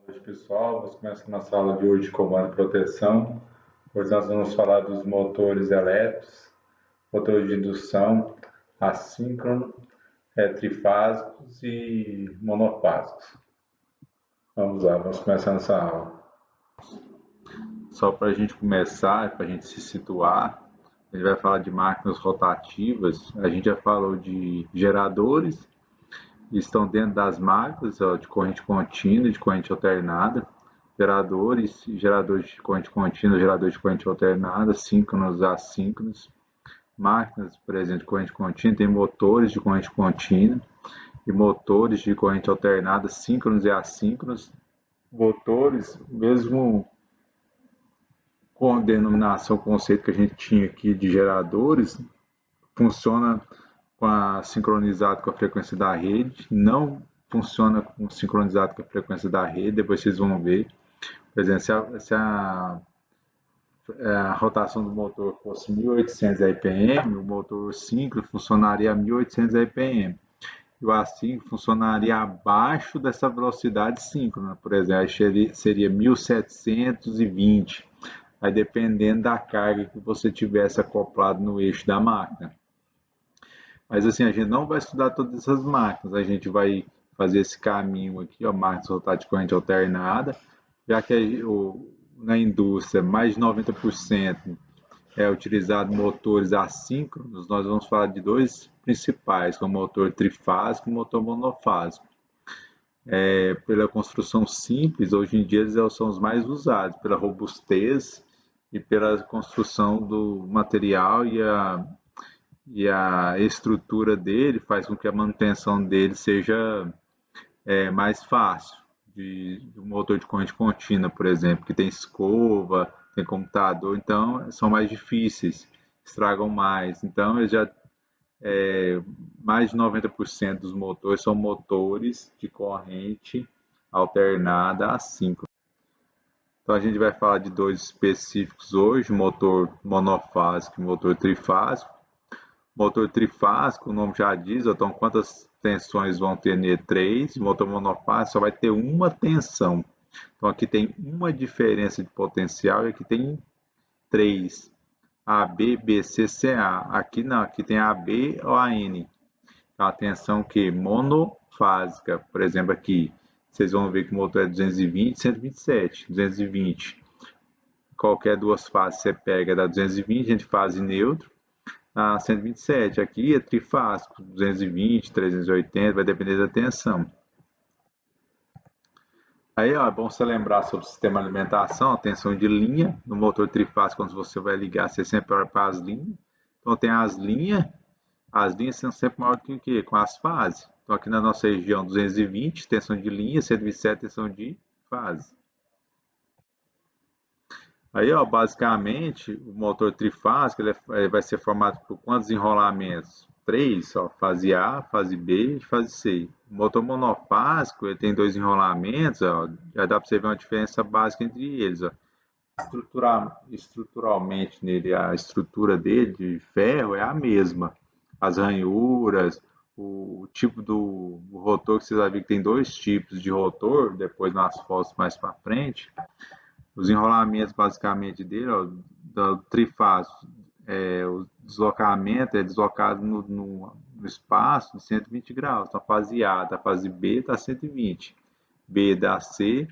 Boa noite, pessoal. Vamos começar nossa aula de hoje de comando e proteção. Hoje nós vamos falar dos motores elétricos, motores de indução, assíncrono, trifásicos e monofásicos. Vamos lá, vamos começar nossa aula. Só para a gente começar, para a gente se situar, a gente vai falar de máquinas rotativas. A gente já falou de geradores, que estão dentro das máquinas de corrente contínua e de corrente alternada, geradores de corrente contínua, geradores de corrente alternada, síncronos, assíncronos, máquinas, por exemplo, de corrente contínua, tem motores de corrente contínua e motores de corrente alternada, síncronos e assíncronos. Motores, mesmo com a denominação, conceito que a gente tinha aqui de geradores, funciona sincronizado com a frequência da rede, não funciona sincronizado com a frequência da rede, depois vocês vão ver. Por exemplo, se a rotação do motor fosse 1800 RPM, o motor síncrono funcionaria a 1800 RPM. E o assíncrono funcionaria abaixo dessa velocidade síncrona, por exemplo, seria 1720, aí dependendo da carga que você tivesse acoplado no eixo da máquina. Mas assim, a gente não vai estudar todas essas máquinas, a gente vai fazer esse caminho aqui, ó, máquinas rotativas de corrente alternada, já que na indústria mais de 90% é utilizado motores assíncronos, nós vamos falar de dois principais, que é o motor trifásico e o motor monofásico. Pela construção simples, hoje em dia eles são os mais usados, pela robustez e pela construção do material e a estrutura dele faz com que a manutenção dele seja mais fácil. Do motor de corrente contínua, por exemplo, que tem escova, tem computador, então são mais difíceis, estragam mais. Então, mais de 90% dos motores são motores de corrente alternada assíncrona. Então, a gente vai falar de dois específicos hoje, motor monofásico e motor trifásico. Motor trifásico, o nome já diz, então quantas tensões vão ter nele? 3. Motor monofásico só vai ter uma tensão. Então aqui tem uma diferença de potencial e aqui tem 3. AB, BC, CA. Aqui não, aqui tem AB ou AN. Então a tensão que monofásica, por exemplo aqui, vocês vão ver que o motor é 220, 127, 220. Qualquer duas fases você pega dá 220, a gente fase neutro. A 127, aqui é trifásico, 220, 380, vai depender da tensão. Aí, ó, é bom você lembrar sobre o sistema de alimentação, a tensão de linha, no motor trifásico, quando você vai ligar, você sempre olha para as linhas. Então, tem as linhas são sempre maiores que o quê? Com as fases. Então, aqui na nossa região, 220, tensão de linha, 127, tensão de fase. Aí, ó, basicamente, o motor trifásico ele vai ser formado por quantos enrolamentos? 3, ó, fase A, fase B e fase C. O motor monofásico ele tem 2 enrolamentos, ó, já dá para você ver uma diferença básica entre eles. Ó. Estruturalmente, nele, a estrutura dele de ferro é a mesma. As ranhuras, o tipo do rotor, que vocês vão ver que tem dois tipos de rotor, depois nas fotos mais para frente. Os enrolamentos basicamente dele, ó, do trifásico, o deslocamento é deslocado no espaço de 120 graus. Então, a fase A da fase B está 120. B da C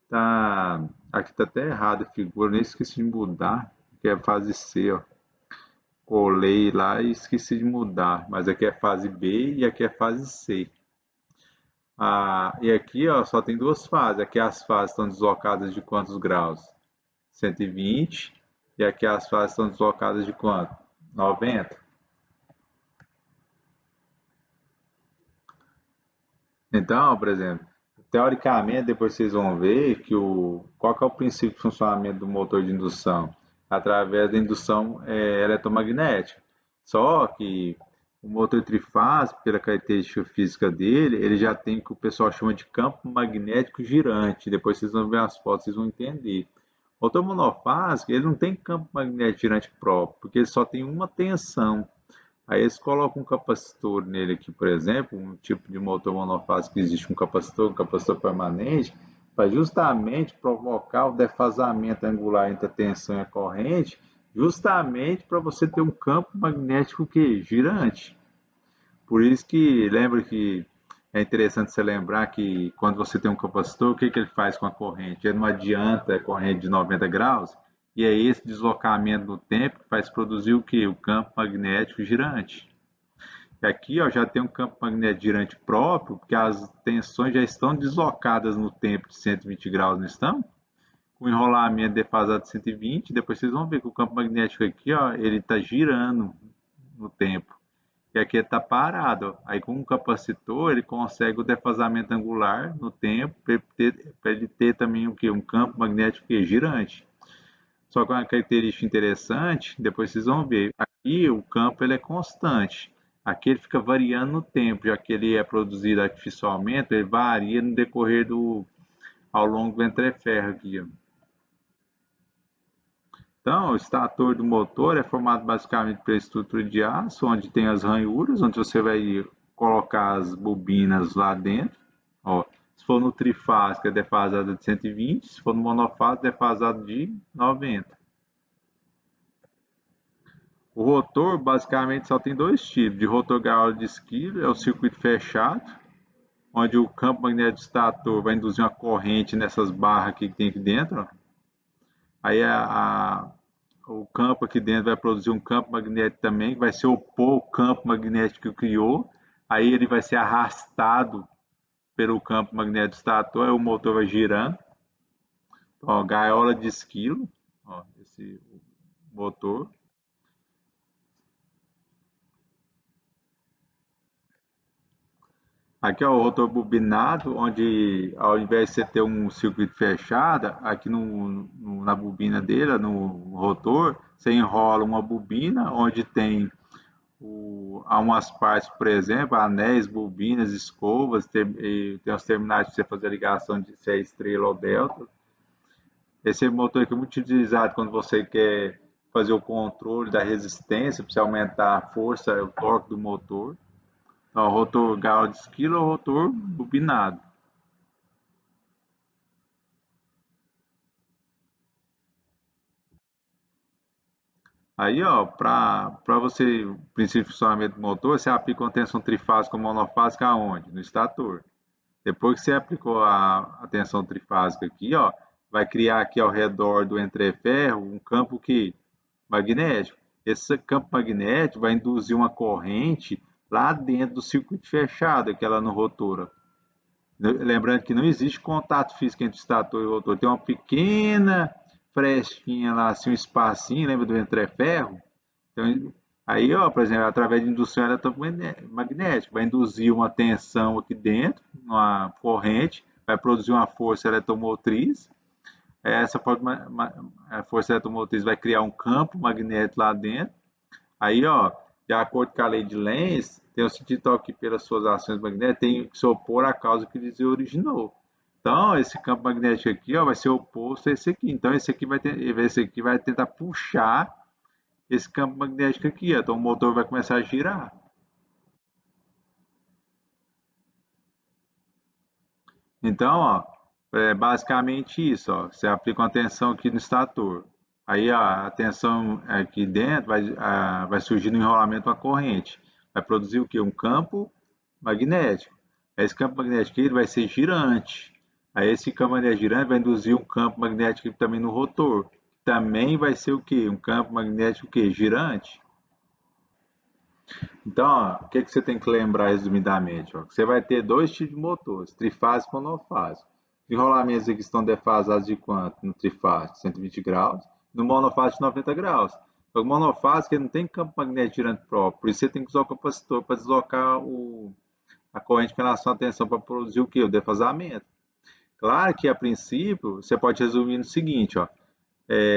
tá. Aqui está até errado a figura, nem esqueci de mudar, que é a fase C, ó. Colei lá e esqueci de mudar, mas aqui é fase B e aqui é fase C. E aqui ó, só tem duas fases. Aqui as fases estão deslocadas de quantos graus? 120. E aqui as fases estão deslocadas de quanto? 90. Então, por exemplo, teoricamente, depois vocês vão ver que qual que é o princípio de funcionamento do motor de indução? Através da indução eletromagnética. Só que o motor trifásico, pela característica física dele, ele já tem o que o pessoal chama de campo magnético girante. Depois vocês vão ver as fotos, vocês vão entender. O motor monofásico, ele não tem campo magnético girante próprio, porque ele só tem uma tensão. Aí eles colocam um capacitor nele aqui, por exemplo, um tipo de motor monofásico que existe um capacitor permanente, para justamente provocar o defasamento angular entre a tensão e a corrente, justamente para você ter um campo magnético que girante. Por isso que lembra que é interessante você lembrar que quando você tem um capacitor, o que, que ele faz com a corrente? Ele não adianta a corrente de 90 graus, e é esse deslocamento no tempo que faz produzir o que? O campo magnético girante. E aqui ó, já tem um campo magnético girante próprio, porque as tensões já estão deslocadas no tempo de 120 graus, não estão? Com enrolamento defasado de 120, depois vocês vão ver que o campo magnético aqui, ó, ele está girando no tempo. E aqui ele está parado. Aí com um capacitor ele consegue o defasamento angular no tempo para ele ter também o que? Um campo magnético que? Girante. Só que uma característica interessante, depois vocês vão ver, aqui o campo ele é constante. Aqui ele fica variando no tempo, já que ele é produzido artificialmente, ele varia no decorrer ao longo do entreferro aqui. Ó. Então, o estator do motor é formado basicamente pela estrutura de aço, onde tem as ranhuras, onde você vai colocar as bobinas lá dentro. Ó, se for no trifásico, é defasado de 120, se for no monofásico, defasado de 90. O rotor, basicamente, só tem dois tipos. De rotor gaiola de esquilo, é o circuito fechado, onde o campo magnético do estator vai induzir uma corrente nessas barras aqui que tem aqui dentro. Ó. Aí o campo aqui dentro vai produzir um campo magnético também, que vai se opor ao campo magnético que criou. Aí ele vai ser arrastado pelo campo magnético do estator, aí o motor vai girando. Então, ó, gaiola de esquilo, ó, esse motor. Aqui é o rotor bobinado, onde ao invés de você ter um circuito fechado, aqui na bobina dele, no rotor, você enrola uma bobina onde tem há umas partes, por exemplo, anéis, bobinas, escovas, tem os terminais para você fazer a ligação de se é estrela ou delta. Esse motor aqui é muito utilizado quando você quer fazer o controle da resistência, para você aumentar a força, o torque do motor. Então, rotor gaiola de esquilo ou rotor bobinado. Aí, ó, para você, o princípio de funcionamento do motor, você aplica uma tensão trifásica ou monofásica aonde? No estator. Depois que você aplicou a tensão trifásica aqui, ó, vai criar aqui ao redor do entreferro um campo que magnético. Esse campo magnético vai induzir uma corrente lá dentro do circuito fechado, que ela no rotor. Lembrando que não existe contato físico entre o estator e o rotor. Tem uma pequena frestinha lá, assim, um espacinho, lembra do entreferro? Então, aí, ó, por exemplo, através de indução eletromagnética, vai induzir uma tensão aqui dentro, uma corrente, vai produzir uma força eletromotriz. Essa força eletromotriz vai criar um campo magnético lá dentro. Aí, ó, de acordo com a lei de Lenz, tem o sentido que pelas suas ações magnéticas tem que se opor à causa que lhes originou. Então, esse campo magnético aqui, ó, vai ser oposto a esse aqui. Então, esse aqui vai tentar puxar esse campo magnético aqui, ó. Então o motor vai começar a girar. Então, ó, é basicamente isso, ó. Você aplica uma tensão aqui no estator. Aí a tensão aqui dentro vai surgir no enrolamento uma corrente. Vai produzir o quê? Um campo magnético. Esse campo magnético aqui, ele vai ser girante. Aí esse campo magnético girante vai induzir um campo magnético também no rotor. Também vai ser o quê? Um campo magnético o quê? Girante. Então, ó, o que, que você tem que lembrar resumidamente? Ó? Você vai ter dois tipos de motores, trifásico e monofásico. Os enrolamentos aqui estão defasados de quanto? No trifásico, 120 graus. No monofásico, 90 graus. O monofásico ele não tem campo magnético girante próprio, por isso você tem que usar o capacitor para deslocar a corrente com relação à tensão para produzir o quê? O defasamento. Claro que, a princípio, você pode resumir no seguinte, ó,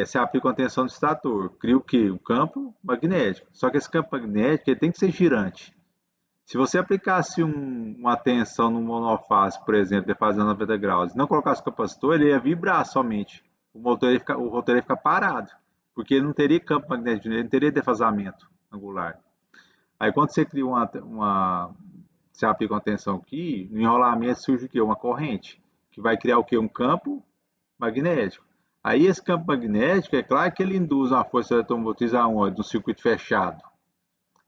você aplica uma tensão no estator, cria o quê? Um campo magnético. Só que esse campo magnético ele tem que ser girante. Se você aplicasse uma tensão no monofásico, por exemplo, defasando 90 graus, e não colocasse o capacitor, ele ia vibrar somente. O rotor ia ficar parado, porque ele não teria campo magnético, ele não teria defasamento angular. Aí quando você cria você aplica uma tensão aqui, no enrolamento surge o quê? Uma corrente, que vai criar o quê? Um campo magnético. Aí esse campo magnético, é claro que ele induz uma força eletromotriz aonde? No circuito fechado.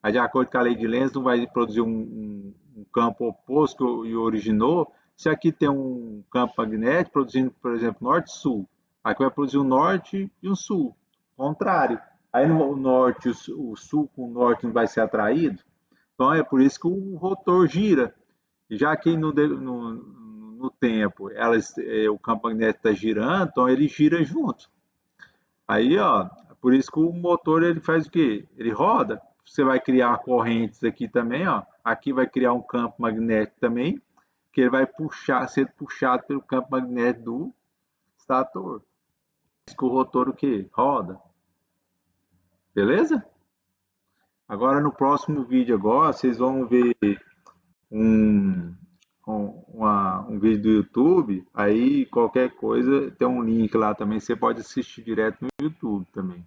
Aí, de acordo com a lei de Lenz, não vai produzir um campo oposto que originou. Se aqui tem um campo magnético produzindo, por exemplo, norte-sul, aqui vai produzir um norte e um sul, contrário. Aí no norte, o sul com o norte não vai ser atraído. Então é por isso que o rotor gira. Já que no tempo o campo magnético está girando, então ele gira junto. Aí, ó, por isso que o motor ele faz o quê? Ele roda. Você vai criar correntes aqui também, ó. Aqui vai criar um campo magnético também, que ele vai ser puxado pelo campo magnético do estator. Por isso que o rotor o quê? Roda. Beleza? Agora no próximo vídeo agora, vocês vão ver um, um vídeo do YouTube, aí qualquer coisa tem um link lá também, você pode assistir direto no YouTube também.